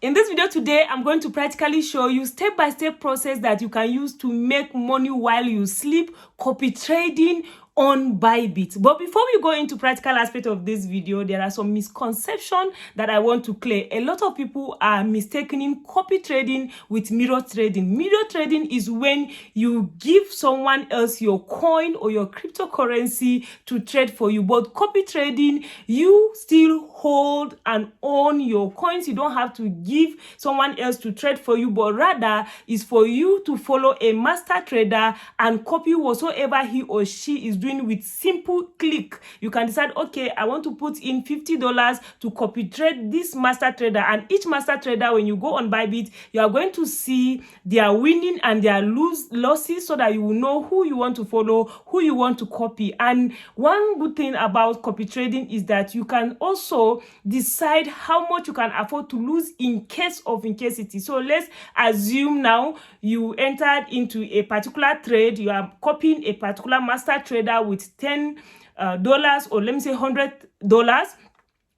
In this video today, I'm going to practically show you step-by-step process that you can use to make money while you sleep, copy trading on Bybit. But before we go into practical aspect of this video, there are some misconceptions that I want to clear. A lot of people are mistaking copy trading with mirror trading. Mirror trading is when you give someone else your coin or your cryptocurrency to trade for you. But copy trading, you still hold and own your coins. You don't have to give someone else to trade for you, but rather is for you to follow a master trader and copy whatsoever he or she is doing with simple click. You can decide, okay, I want to put in $50 to copy trade this master trader, and each master trader, when you go on Bybit, you are going to see their winning and their losses, so that you will know who you want to follow, who you want to copy. And one good thing about copy trading is that you can also decide how much you can afford to lose in case of incasity. So let's assume now you entered into a particular trade, you are copying a particular master trader with $10 or let me say $100.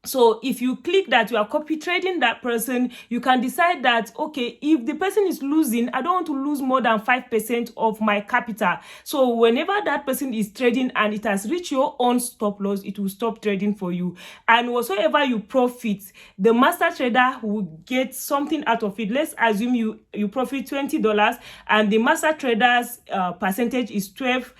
So if you click that you are copy trading that person, you can decide that, okay, if the person is losing, I don't want to lose more than 5% of my capital. So whenever that person is trading and it has reached your own stop loss, it will stop trading for you. And whatsoever you profit, the master trader will get something out of it. Let's assume you profit $20 and the master trader's percentage is 12%.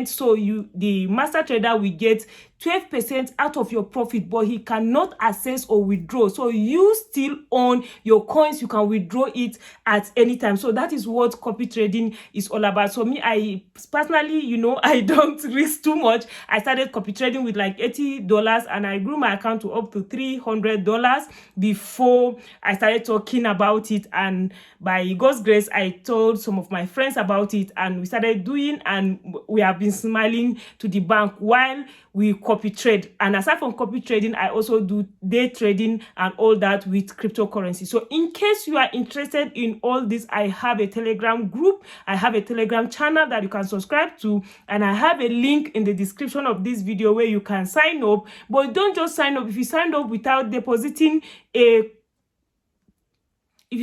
So the master trader will get 12% out of your profit, but he cannot access or withdraw. So you still own your coins. You can withdraw it at any time. So that is what copy trading is all about. So me, I personally, I don't risk too much. I started copy trading with like $80 and I grew my account to up to $300 before I started talking about it. And by God's grace, I told some of my friends about it and we started doing, and we have been smiling to the bank while we copy trade. And aside from copy trading, I also do day trading and all that with cryptocurrency. So in case you are interested in all this, I have a Telegram group, I have a Telegram channel that you can subscribe to, and I have a link in the description of this video where you can sign up. But don't just sign up. If you signed up without depositing, you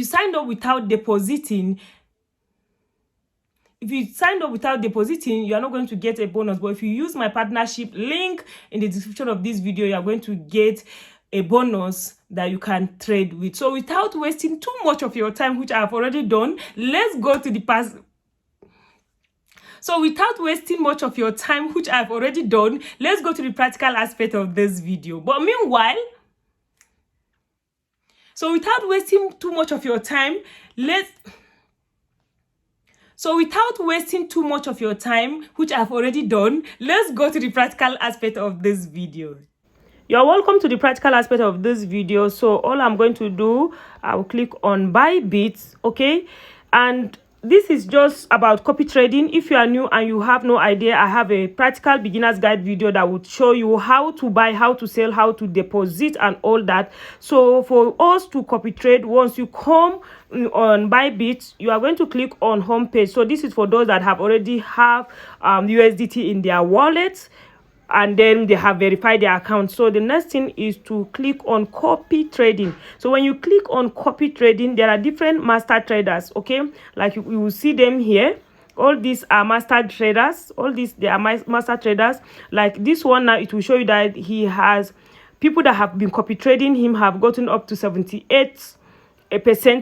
signed up without depositing, you are not going to get a bonus. But if you use my partnership link in the description of this video, you are going to get a bonus that you can trade with. So without wasting too much of your time, which I have already done, let's go to the past. So without wasting much of your time, which I've already done, let's go to the practical aspect of this video. But meanwhile, so without wasting too much of your time, which I've already done, let's go to the practical aspect of this video. You're welcome to the practical aspect of this video. So all I'm going to do, I'll click on Bybit, okay? And this is just about copy trading. If you are new and you have no idea, I have a practical beginner's guide video that would show you how to buy, how to sell, how to deposit and all that. So for us to copy trade, once you come on Bybit, you are going to click on home page. So this is for those that have already have USDT in their wallet and then they have verified their account. So the next thing is to click on copy trading. So when you click on copy trading, there are different master traders, okay? Like you will see them here. All these are master traders. They are master traders. Like this one now, it will show you that he has people that have been copy trading him have gotten up to 78%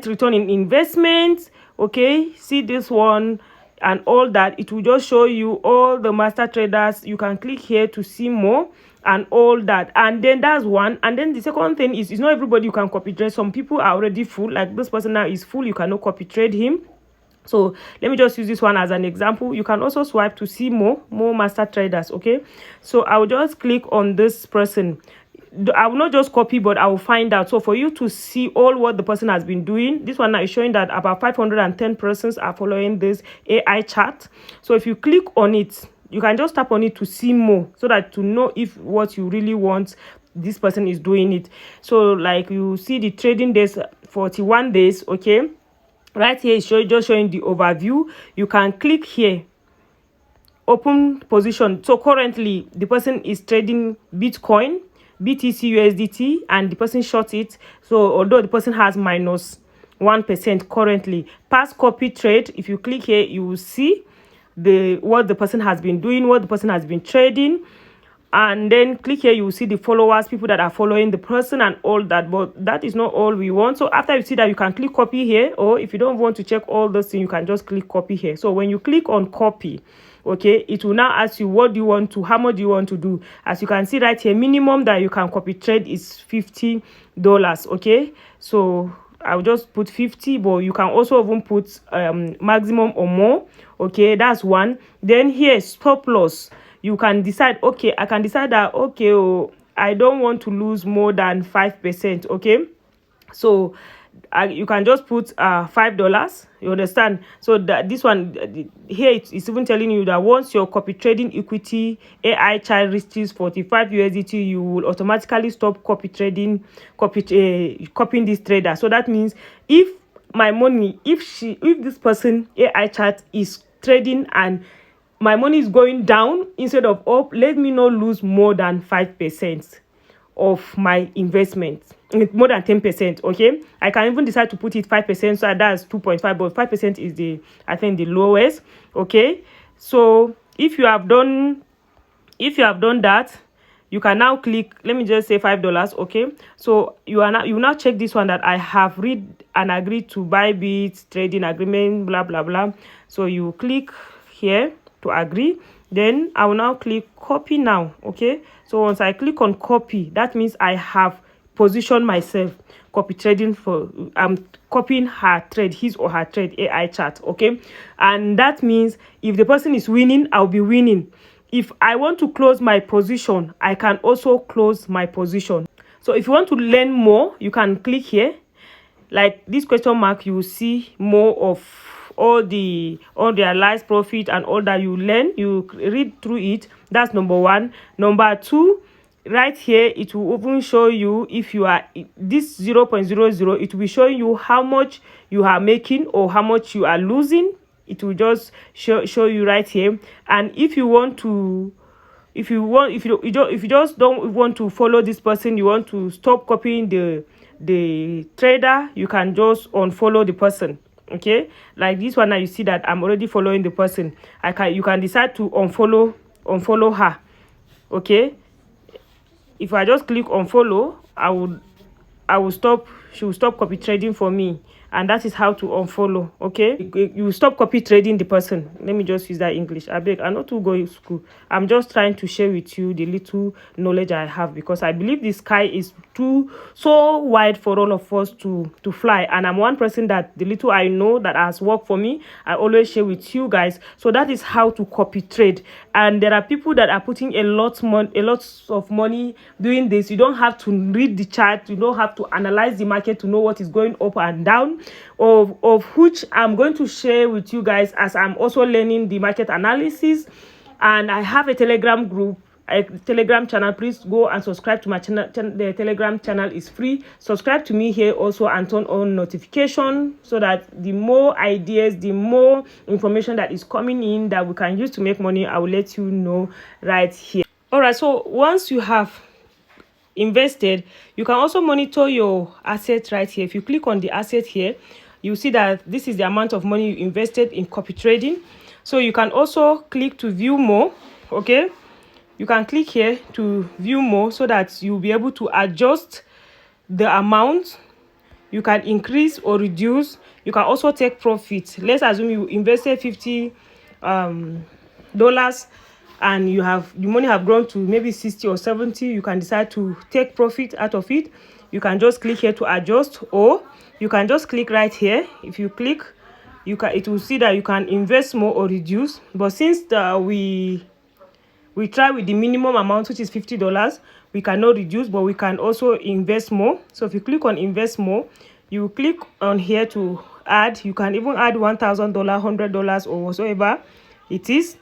return in investment. Okay, see this one and all that. It will just show you all the master traders. You can click here to see more and all that. And then that's one. And then the second thing is, it's not everybody you can copy trade. Some people are already full, like this person now is full, you cannot copy trade him. So let me just use this one as an example. You can also swipe to see more master traders. Okay, so I will just click on this person. I will not just copy, but I will find out. So for you to see all what the person has been doing, this one now is showing that about 510 persons are following this AI chart. So if you click on it, you can just tap on it to see more, so that to know if what you really want, this person is doing it. So like you see the trading days, 41 days. Okay, right here is just showing the overview. You can click here, open position. So currently the person is trading Bitcoin. BTC USDT and the person short it. So although the person has minus 1% currently, past copy trade, if you click here, you will see what the person has been doing, what the person has been trading. And then click here, you will see the followers, people that are following the person and all that. But that is not all we want. So after you see that, you can click copy here, or if you don't want to check all those things, you can just click copy here. So when you click on copy, okay, it will now ask you what do you want to, how much do you want to do. As you can see right here, minimum that you can copy trade is $50. Okay, so I'll just put 50, but you can also even put maximum or more. Okay, that's one. Then here, stop loss. You can decide, okay, I can decide that, okay, oh, I don't want to lose more than 5%. Okay, so you can just put $5. You understand? So that this one here, it's even telling you that once your copy trading equity AI child reaches 45 USDT, you will automatically stop copying this trader. So that means if my money, if this person AI child is trading and my money is going down instead of up, let me not lose more than 5% of my investment, more than 10%. Okay, I can even decide to put it 5%, so that's 2.5, but 5% is the, I think, the lowest. Okay, so if you have done that, you can now click, let me just say $5. Okay, so you now check this one that I have read and agreed to Bybit trading agreement, blah blah blah. So you click here to agree. Then I will now click copy now. Okay, so once I click on copy, that means I have positioned myself copy trading for, I'm copying her trade, his or her trade AI chart. Okay, and that means if the person is winning, I'll be winning. If I want to close my position, I can also close my position. So if you want to learn more, you can click here, like this question mark. You will see more of all the unrealized profit and all that you learn. You read through it. That's number one. Number two, right here, it will even show you if you are this 0.00, it will be showing you how much you are making or how much you are losing. It will just show you right here. And if you want to, if you just don't want to follow this person, you want to stop copying the trader, you can just unfollow the person. Okay, like this one now, you see that I'm already following the person. You can decide to unfollow her. Okay, if I just click unfollow, I will stop, she will stop copy trading for me. And that is how to unfollow. Okay, you stop copy trading the person. Let me just use that English. I beg, I'm not too going to school. I'm just trying to share with you the little knowledge I have, because I believe the sky is so wide for all of us to fly. And I'm one person that the little I know that has worked for me, I always share with you guys. So that is how to copy trade. And there are people that are putting a lot of money doing this. You don't have to read the chart. You don't have to analyze the market to know what is going up and down, of which I'm going to share with you guys as I'm also learning the market analysis. And I have a Telegram group, a Telegram channel. Please go and subscribe to my channel. The Telegram channel is free. Subscribe to me here also and turn on notification, so that the more ideas, the more information that is coming in that we can use to make money, I will let you know right here. All right, so once you have invested, you can also monitor your assets right here. If you click on the asset here, you see that this is the amount of money you invested in copy trading. So you can also click to view more. Okay, you can click here to view more, so that you'll be able to adjust the amount. You can increase or reduce. You can also take profit. Let's assume you invested $50 and you have the money have grown to maybe 60 or 70. You can decide to take profit out of it. You can just click here to adjust, or you can just click right here. If you click, it will see that you can invest more or reduce. But since we try with the minimum amount, which is $50, we cannot reduce, but we can also invest more. So if you click on invest more, you click on here to add. You can even add $1,000, $100, or whatsoever it is,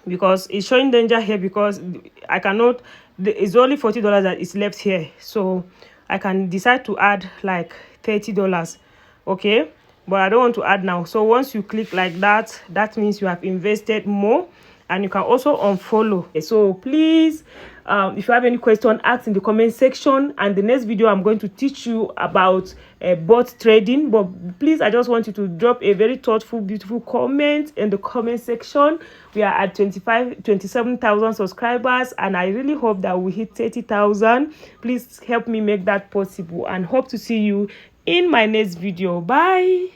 because it's showing danger here, because I cannot, it's only $40 that is left here. So I can decide to add like $30. Okay, but I don't want to add now. So once you click like that, that means you have invested more. and you can also unfollow. So please, if you have any question, ask in the comment section, and the next video I'm going to teach you about bot trading. But please, I just want you to drop a very thoughtful, beautiful comment in the comment section. We are at 27,000 subscribers, and I really hope that we hit 30,000. Please help me make that possible, and hope to see you in my next video. Bye.